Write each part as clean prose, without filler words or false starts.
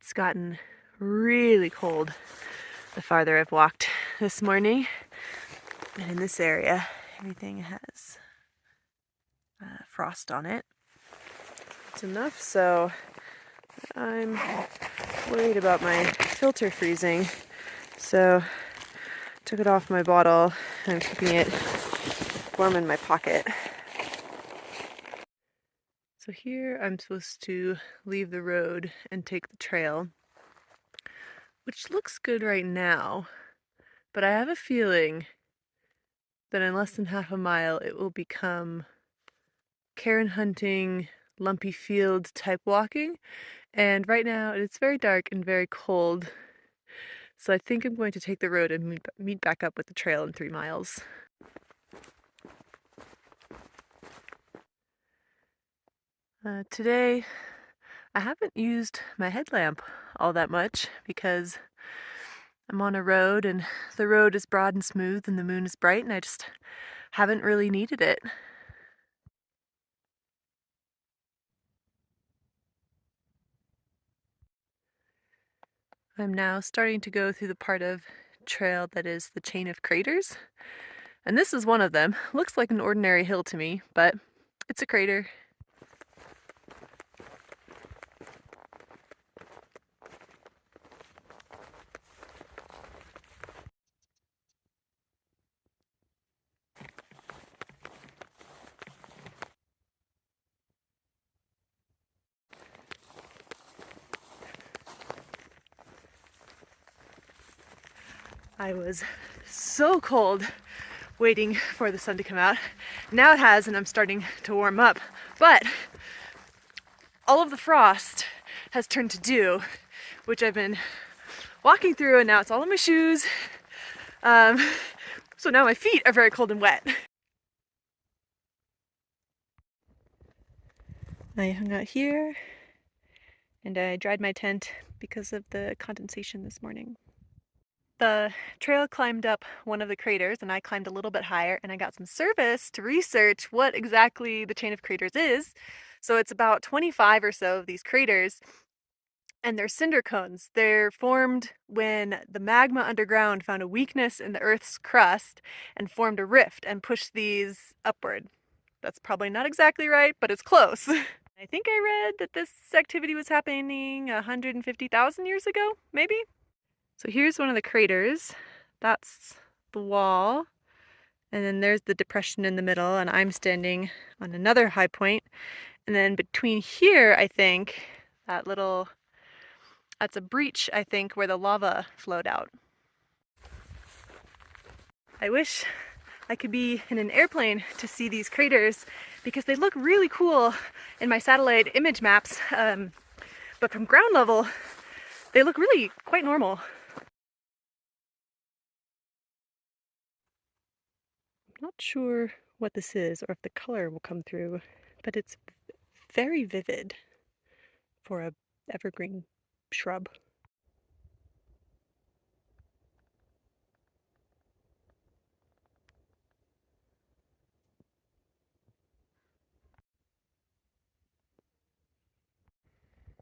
It's gotten really cold the farther I've walked this morning. And in this area, everything has frost on it. It's enough so I'm worried about my filter freezing. So I took it off my bottle and I'm keeping it warm in my pocket. So here I'm supposed to leave the road and take the trail, which looks good right now, but I have a feeling that in less than half a mile it will become cairn hunting, lumpy field type walking, and right now it's very dark and very cold, so I think I'm going to take the road and meet back up with the trail in 3 miles. Today I haven't used my headlamp all that much because I'm on a road and the road is broad and smooth and the moon is bright and I just haven't really needed it. I'm now starting to go through the part of trail that is the chain of craters, and this is one of them. Looks like an ordinary hill to me, but it's a crater. I was so cold waiting for the sun to come out. Now it has, and I'm starting to warm up, but all of the frost has turned to dew, which I've been walking through, and now it's all in my shoes. So now my feet are very cold and wet. I hung out here and I dried my tent because of the condensation this morning. The trail climbed up one of the craters and I climbed a little bit higher, and I got some service to research what exactly the chain of craters is. So it's about 25 or so of these craters, and they're cinder cones. They're formed when the magma underground found a weakness in the Earth's crust and formed a rift and pushed these upward. That's probably not exactly right, but it's close. I think I read that this activity was happening 150,000 years ago, maybe? So here's one of the craters. That's the wall. And then there's the depression in the middle, and I'm standing on another high point. And then between here, I think, that's a breach, I think, where the lava flowed out. I wish I could be in an airplane to see these craters because they look really cool in my satellite image maps. But from ground level, they look really quite normal. I'm not sure what this is or if the color will come through, but it's very vivid for a evergreen shrub.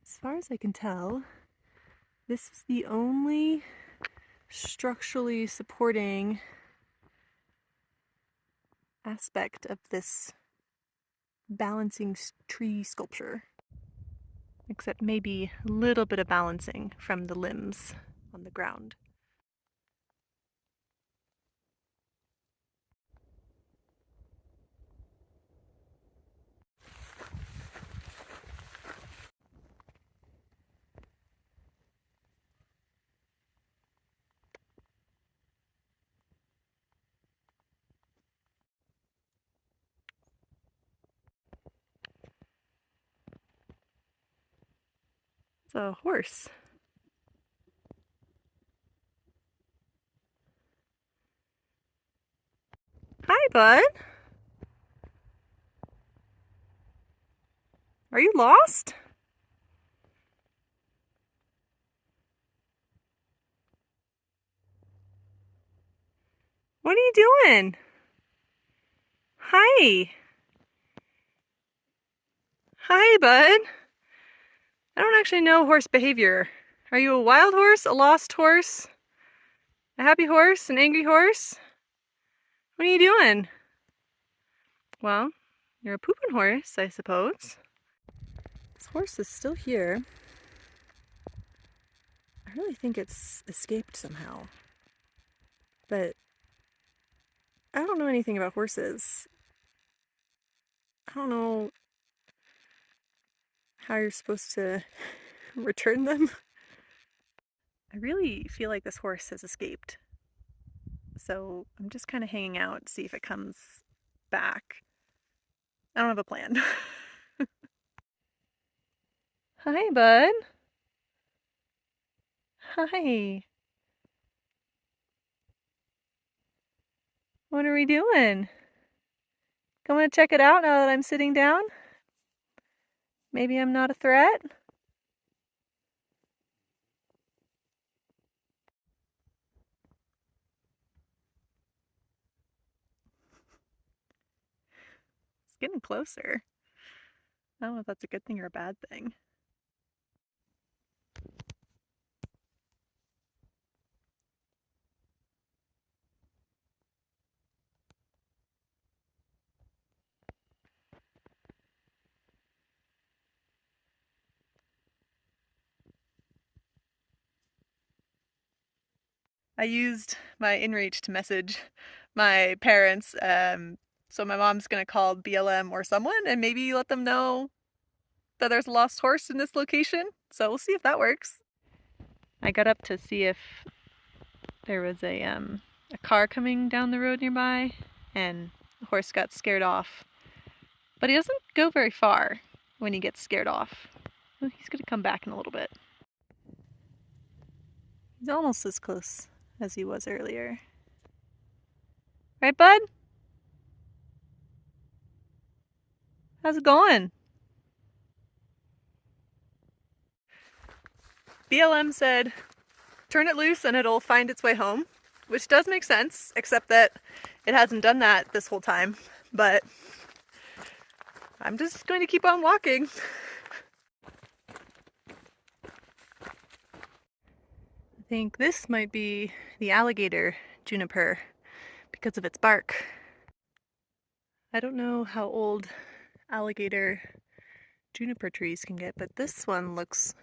As far as I can tell, this is the only structurally supporting aspect of this balancing tree sculpture, except maybe a little bit of balancing from the limbs on the ground. It's a horse. Hi, bud. Are you lost? What are you doing? Hi. Hi, bud. I don't actually know horse behavior. Are you a wild horse, a lost horse, a happy horse, an angry horse? What are you doing? Well, you're a pooping horse, I suppose. This horse is still here. I really think it's escaped somehow. But I don't know anything about horses. I don't know how you're supposed to return them. I really feel like this horse has escaped. So I'm just kind of hanging out to see if it comes back. I don't have a plan. Hi, bud. Hi. What are we doing? Going to check it out now that I'm sitting down? Maybe I'm not a threat? It's getting closer. I don't know if that's a good thing or a bad thing. I used my inReach to message my parents, so my mom's gonna call BLM or someone and maybe let them know that there's a lost horse in this location. So we'll see if that works. I got up to see if there was a car coming down the road nearby, and the horse got scared off. But he doesn't go very far when he gets scared off. Well, he's gonna come back in a little bit. He's almost as close as he was earlier. Right, bud? How's it going? BLM said, turn it loose and it'll find its way home, which does make sense, except that it hasn't done that this whole time. But I'm just going to keep on walking. I think this might be the alligator juniper because of its bark. I don't know how old alligator juniper trees can get, but this one looks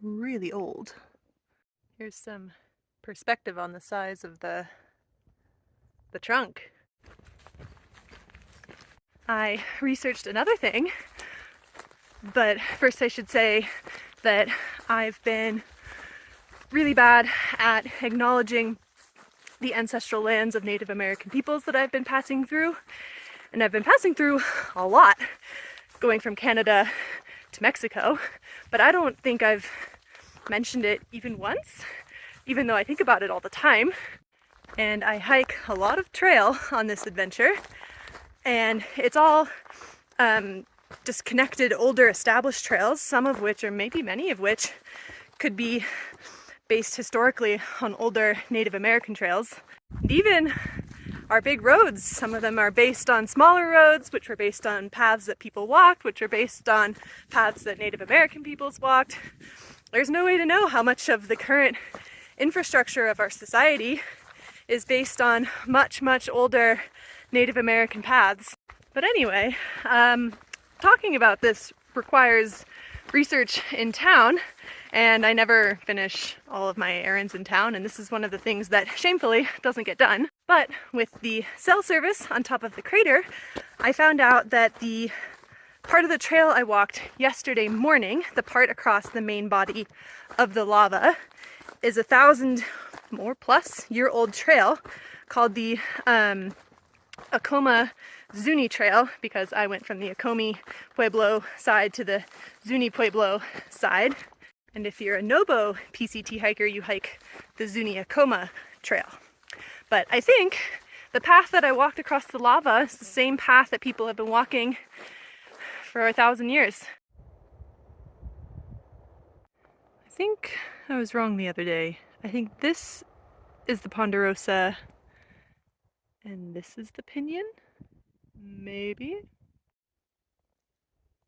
really old. Here's some perspective on the size of the trunk. I researched another thing, but first I should say that I've been really bad at acknowledging the ancestral lands of Native American peoples that I've been passing through. And I've been passing through a lot, going from Canada to Mexico, but I don't think I've mentioned it even once, even though I think about it all the time. And I hike a lot of trail on this adventure, and it's all disconnected, older, established trails, some of which, or maybe many of which, could be based historically on older Native American trails. And even our big roads, some of them are based on smaller roads, which were based on paths that people walked, which are based on paths that Native American peoples walked. There's no way to know how much of the current infrastructure of our society is based on much, much older Native American paths. But anyway, talking about this requires research in town, and I never finish all of my errands in town, and this is one of the things that shamefully doesn't get done. But with the cell service on top of the crater, I found out that the part of the trail I walked yesterday morning, the part across the main body of the lava, is 1,000 more plus year old trail called the Acoma Zuni Trail, because I went from the Acoma Pueblo side to the Zuni Pueblo side. And if you're a Nobo PCT hiker, you hike the Zuni Acoma Trail. But I think the path that I walked across the lava is the same path that people have been walking for 1,000 years. I think I was wrong the other day. I think this is the Ponderosa and this is the Pinion? Maybe?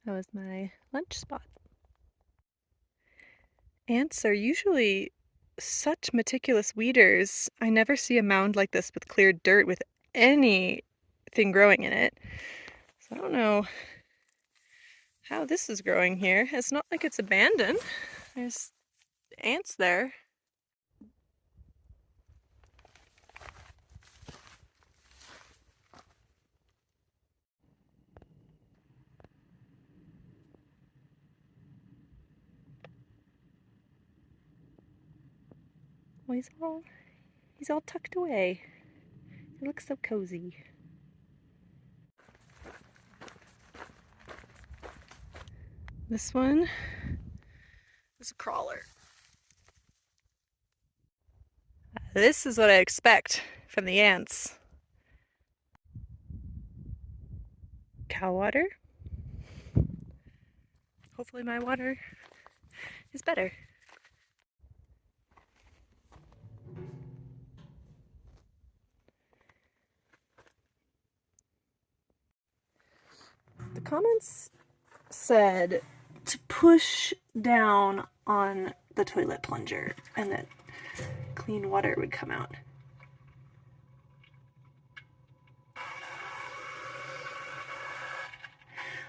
That was my lunch spot. Ants are usually such meticulous weeders. I never see a mound like this with cleared dirt with anything growing in it. So I don't know how this is growing here. It's not like it's abandoned. There's ants there. Well, he's all tucked away. He looks so cozy. This one is a crawler. This is what I expect from the ants. Cow water. Hopefully my water is better. The comments said to push down on the toilet plunger and that clean water would come out. I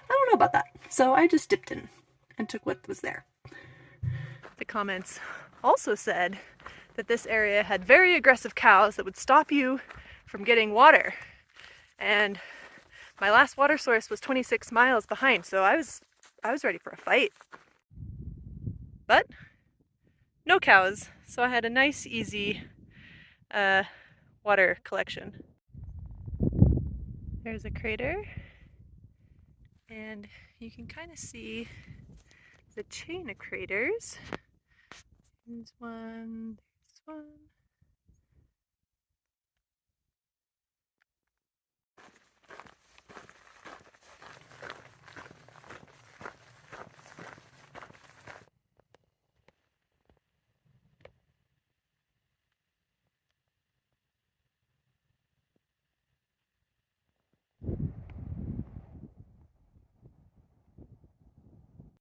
don't know about that, so I just dipped in and took what was there. The comments also said that this area had very aggressive cows that would stop you from getting water. And my last water source was 26 miles behind, so I was ready for a fight. But no cows, so I had a nice, easy water collection. There's a crater, and you can kind of see the chain of craters. There's one, there's one.